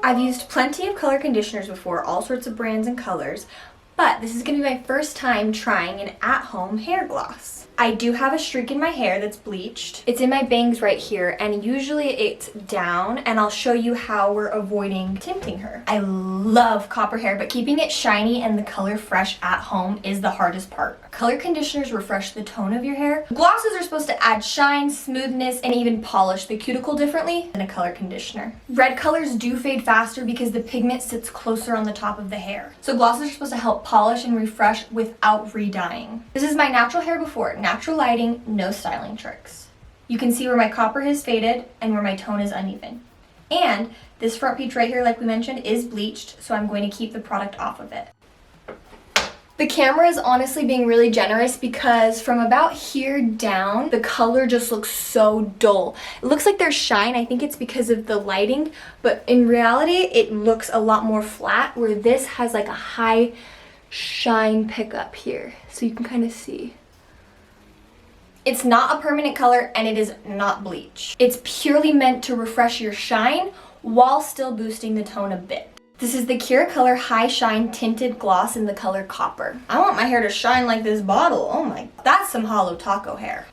I've used plenty of color conditioners before, all sorts of brands and colors, but this is going to be my first time trying an at-home hair gloss. I do have a streak in my hair that's bleached. It's in my bangs right here, and usually it's down, and I'll show you how we're avoiding tinting her. I love copper hair, but keeping it shiny and the color fresh at home is the hardest part. Color conditioners refresh the tone of your hair. Glosses are supposed to add shine, smoothness, and even polish the cuticle differently than a color conditioner. Red colors do fade faster because the pigment sits closer on the top of the hair. So glosses are supposed to help polish and refresh without re-dyeing. This is my natural hair before. Natural lighting, no styling tricks. You can see where my copper has faded and where my tone is uneven. And this front peach right here, like we mentioned, is bleached, so I'm going to keep the product off of it. The camera is honestly being really generous because from about here down, the color just looks so dull. It looks like there's shine. I think it's because of the lighting, but in reality, it looks a lot more flat, where this has like a high shine pickup here. So you can kind of see. It's not a permanent color and it is not bleach. It's purely meant to refresh your shine while still boosting the tone a bit. This is the KeraColor High Shine Tinted Gloss in the color Copper. I want my hair to shine like this bottle. Oh my, that's some hollow taco hair.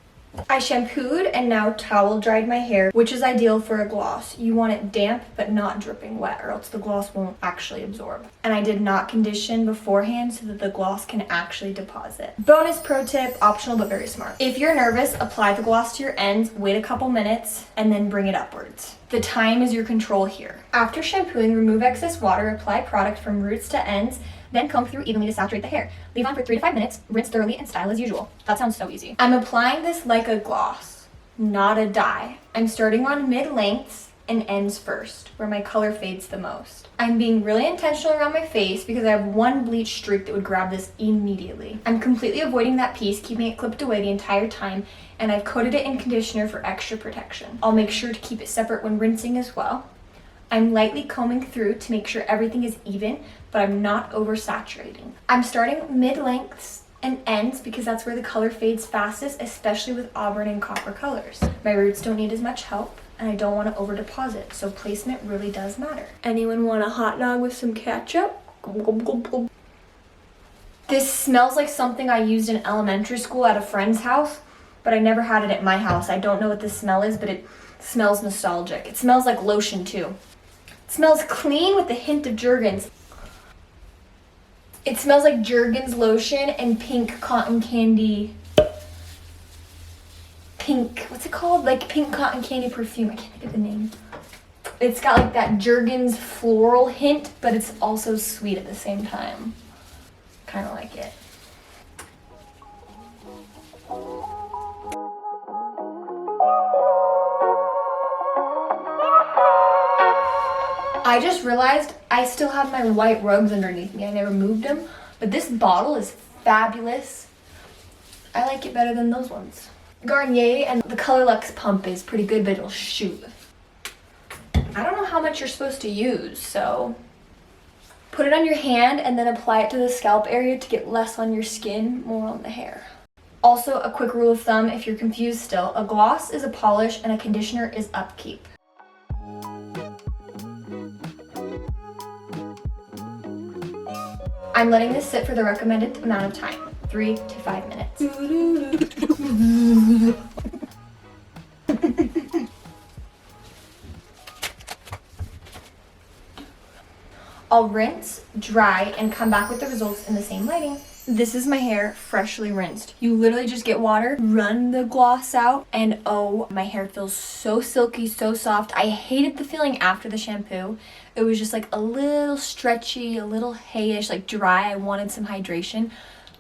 I shampooed and now towel dried my hair, which is ideal for a gloss. You want it damp but not dripping wet, or else the gloss won't actually absorb. And I did not condition beforehand so that the gloss can actually deposit. Bonus pro tip, optional but very smart. If you're nervous, apply the gloss to your ends, wait a couple minutes, and then bring it upwards. The time is your control here. After shampooing, remove excess water, apply product from roots to ends, then comb through evenly to saturate the hair. Leave on for 3 to 5 minutes, rinse thoroughly, and style as usual. That sounds so easy. I'm applying this like a gloss, not a dye. I'm starting on mid-lengths and ends first, where my color fades the most. I'm being really intentional around my face because I have one bleach streak that would grab this immediately. I'm completely avoiding that piece, keeping it clipped away the entire time, and I've coated it in conditioner for extra protection. I'll make sure to keep it separate when rinsing as well. I'm lightly combing through to make sure everything is even, but I'm not oversaturating. I'm starting mid-lengths and ends because that's where the color fades fastest, especially with auburn and copper colors. My roots don't need as much help, and I don't want to over deposit, so placement really does matter. Anyone want a hot dog with some ketchup? This smells like something I used in elementary school at a friend's house, but I never had it at my house. I don't know what this smell is, but it smells nostalgic. It smells like lotion too. It smells clean with a hint of Jergens. It smells like Jergens lotion and pink cotton candy. What's it called? Like pink cotton candy perfume. I can't think of the name. It's got like that Jergens floral hint, but it's also sweet at the same time. Kind of like it. I just realized I still have my white rugs underneath me. I never moved them, but this bottle is fabulous. I like it better than those ones. Garnier, and the Color Luxe pump is pretty good, but it'll shoot. I don't know how much you're supposed to use, so put it on your hand and then apply it to the scalp area to get less on your skin, more on the hair. Also, a quick rule of thumb if you're confused still, a gloss is a polish and a conditioner is upkeep. I'm letting this sit for the recommended amount of time, 3 to 5 minutes. I'll rinse, dry, and come back with the results in the same lighting. This is my hair freshly rinsed. You literally just get water, run the gloss out, and oh, my hair feels so silky, so soft. I hated the feeling after the shampoo. It was just like a little stretchy, a little hayish, like dry. I wanted some hydration.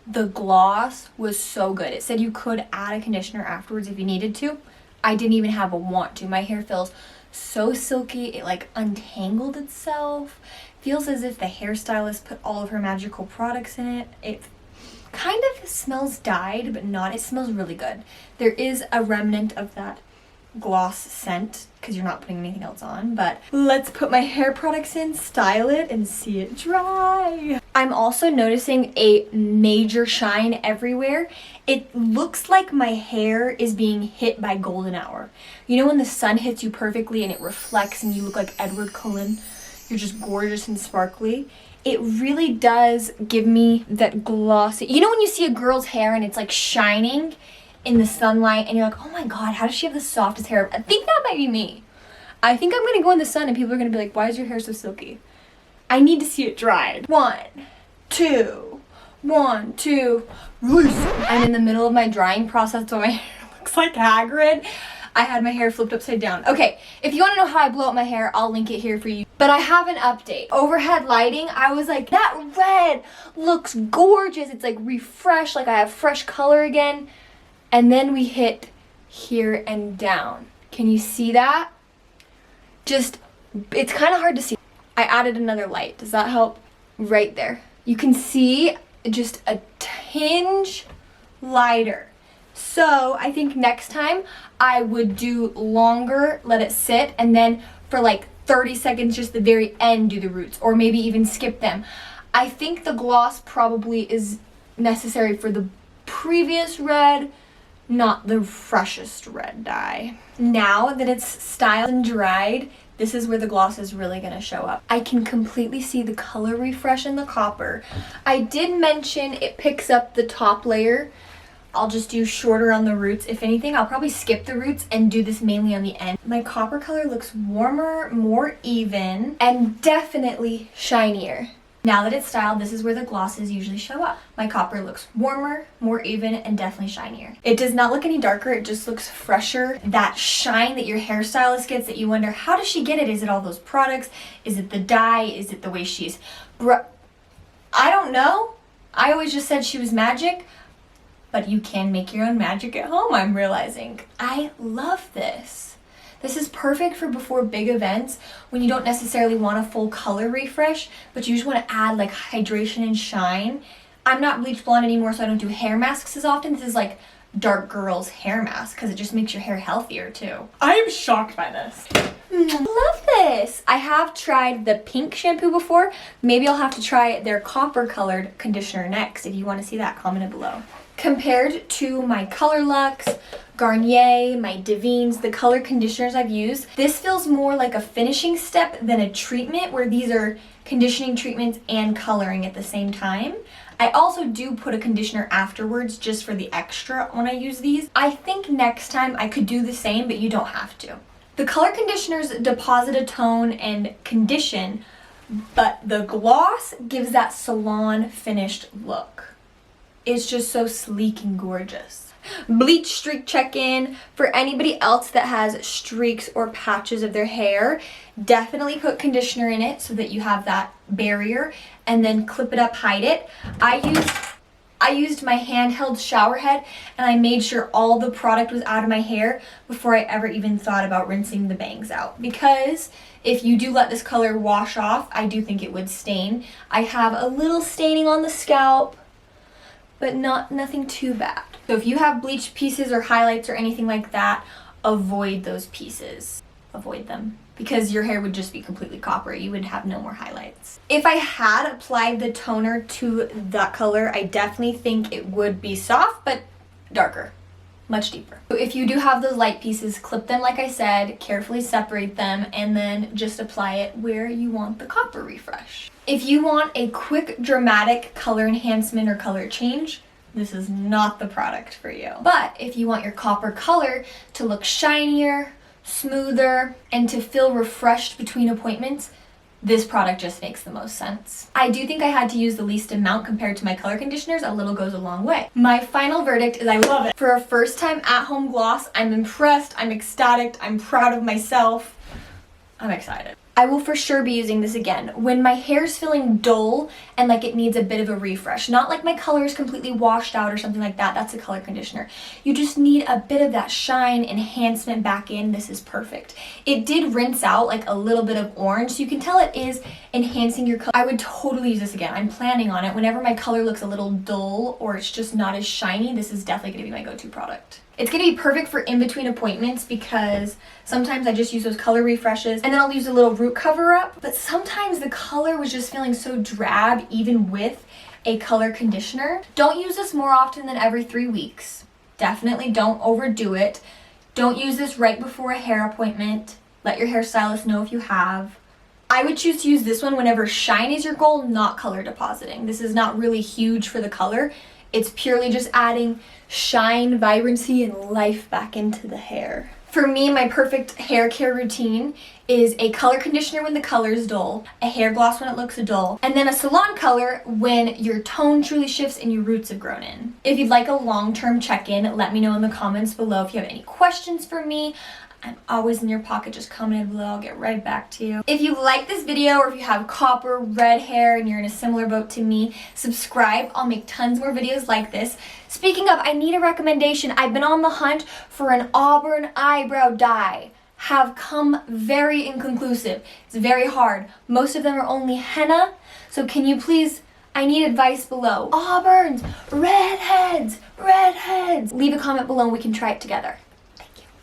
The gloss was so good. It said you could add a conditioner afterwards if you needed to. I didn't even have a want to. My hair feels so silky. It like untangled itself. Feels as if the hairstylist put all of her magical products in it. It kind of smells dyed, but not. It smells really good. There is a remnant of that gloss scent because you're not putting anything else on, but let's put my hair products in, style it, and see it dry. I'm also noticing a major shine everywhere. It looks like my hair is being hit by golden hour. You know when the sun hits you perfectly and it reflects and you look like Edward Cullen? you're just gorgeous and sparkly. It really does give me that glossy, you know when you see a girl's hair and it's like shining in the sunlight and you're like, oh my god, how does she have the softest hair? I think that might be me. I think I'm gonna go in the sun and people are gonna be like, why is your hair so silky? I need to see it dried. 1, 2, 1, 2, release. I'm in the middle of my drying process, so my hair looks like Hagrid. I had my hair flipped upside down. Okay, if you want to know how I blow up my hair, I'll link it here for you. But I have an update. Overhead lighting, I was like, that red looks gorgeous. It's like refreshed, like I have fresh color again. And then we hit here and down. Can you see that? Just, it's kind of hard to see. I added another light. Does that help? Right there. You can see just a tinge lighter. So I think next time I would do longer, let it sit, and then for like 30 seconds, just the very end, do the roots, or maybe even skip them. I think the gloss probably is necessary for the previous red, not the freshest red dye. Now that it's styled and dried, this is where the gloss is really going to show up. I can completely see the color refresh in the copper. I did mention it picks up the top layer. I'll just do shorter on the roots. If anything, I'll probably skip the roots and do this mainly on the end. My copper color looks warmer, more even, and definitely shinier. Now that it's styled, this is where the glosses usually show up. My copper looks warmer, more even, and definitely shinier. It does not look any darker, it just looks fresher. That shine that your hairstylist gets that you wonder, how does she get it? Is it all those products? Is it the dye? Is it the way she's... I don't know. I always just said she was magic. But you can make your own magic at home, I'm realizing. I love this. This is perfect for before big events when you don't necessarily want a full color refresh, but you just want to add like hydration and shine. I'm not bleach blonde anymore, so I don't do hair masks as often. This is like dark girl's hair mask because it just makes your hair healthier too. I am shocked by this. I love this. I have tried the pink shampoo before. Maybe I'll have to try their copper colored conditioner next. If you want to see that, comment it below. Compared to my Color Lux, Garnier, my Divines, the color conditioners I've used, this feels more like a finishing step than a treatment, where these are conditioning treatments and coloring at the same time. I also do put a conditioner afterwards just for the extra when I use these. I think next time I could do the same, but you don't have to. The color conditioners deposit a tone and condition, but the gloss gives that salon finished look. It's just so sleek and gorgeous. Bleach streak check-in. For anybody else that has streaks or patches of their hair, definitely put conditioner in it so that you have that barrier, and then clip it up, hide it. I used my handheld shower head, and I made sure all the product was out of my hair before I ever even thought about rinsing the bangs out, because if you do let this color wash off, I do think it would stain. I have a little staining on the scalp, but nothing too bad. So if you have bleached pieces or highlights or anything like that, avoid those pieces. Avoid them, because your hair would just be completely coppery. You would have no more highlights. If I had applied the toner to that color, I definitely think it would be soft, but darker. Much deeper. So if you do have those light pieces, clip them like I said, carefully separate them, and then just apply it where you want the copper refresh. If you want a quick, dramatic color enhancement or color change, this is not the product for you. But if you want your copper color to look shinier, smoother, and to feel refreshed between appointments, this product just makes the most sense. I do think I had to use the least amount compared to my color conditioners. A little goes a long way. My final verdict is I love it. For a first time at-home gloss, I'm impressed, I'm ecstatic, I'm proud of myself. I'm excited. I will for sure be using this again when my hair's feeling dull and like it needs a bit of a refresh. Not like my color is completely washed out or something like that. That's a color conditioner. You just need a bit of that shine enhancement back in. This is perfect. It did rinse out like a little bit of orange, so you can tell it is enhancing your color. I would totally use this again. I'm planning on it. Whenever my color looks a little dull or it's just not as shiny, this is definitely going to be my go-to product. It's going to be perfect for in-between appointments because sometimes I just use those color refreshes and then I'll use a little root cover up. But sometimes the color was just feeling so drab even with a color conditioner. Don't use this more often than every 3 weeks. Definitely don't overdo it. Don't use this right before a hair appointment. Let your hairstylist know if you have. I would choose to use this one whenever shine is your goal, not color depositing. This is not really huge for the color. It's purely just adding shine, vibrancy, and life back into the hair. For me, my perfect hair care routine is a color conditioner when the color is dull, a hair gloss when it looks dull, and then a salon color when your tone truly shifts and your roots have grown in. If you'd like a long-term check-in, let me know in the comments below if you have any questions for me. I'm always in your pocket, just comment below, I'll get right back to you. If you like this video or if you have copper, red hair and you're in a similar boat to me, subscribe. I'll make tons more videos like this. Speaking of, I need a recommendation. I've been on the hunt for an auburn eyebrow dye. Have come very inconclusive. It's very hard. Most of them are only henna, so can you please, I need advice below. Auburns, redheads. Leave a comment below and we can try it together.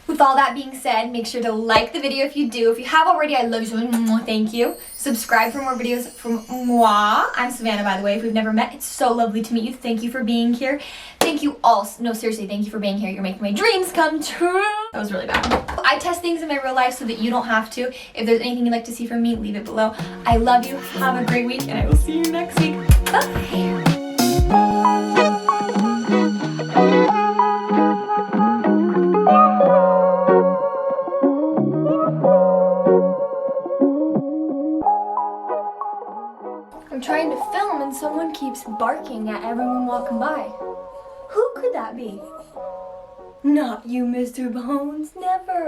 With all that being said, make sure to like the video if you do. If you have already, I love you so much. Thank you. Subscribe for more videos from moi. I'm Savannah, by the way. If we've never met, it's so lovely to meet you. Thank you for being here. Thank you all. No, seriously, thank you for being here. You're making my dreams come true. That was really bad. I test things in my real life so that you don't have to. If there's anything you'd like to see from me, leave it below. I love you. Have a great week, and I will see you next week. Bye. I'm trying to film and someone keeps barking at everyone walking by. Who could that be? Not you, Mr. Bones, never.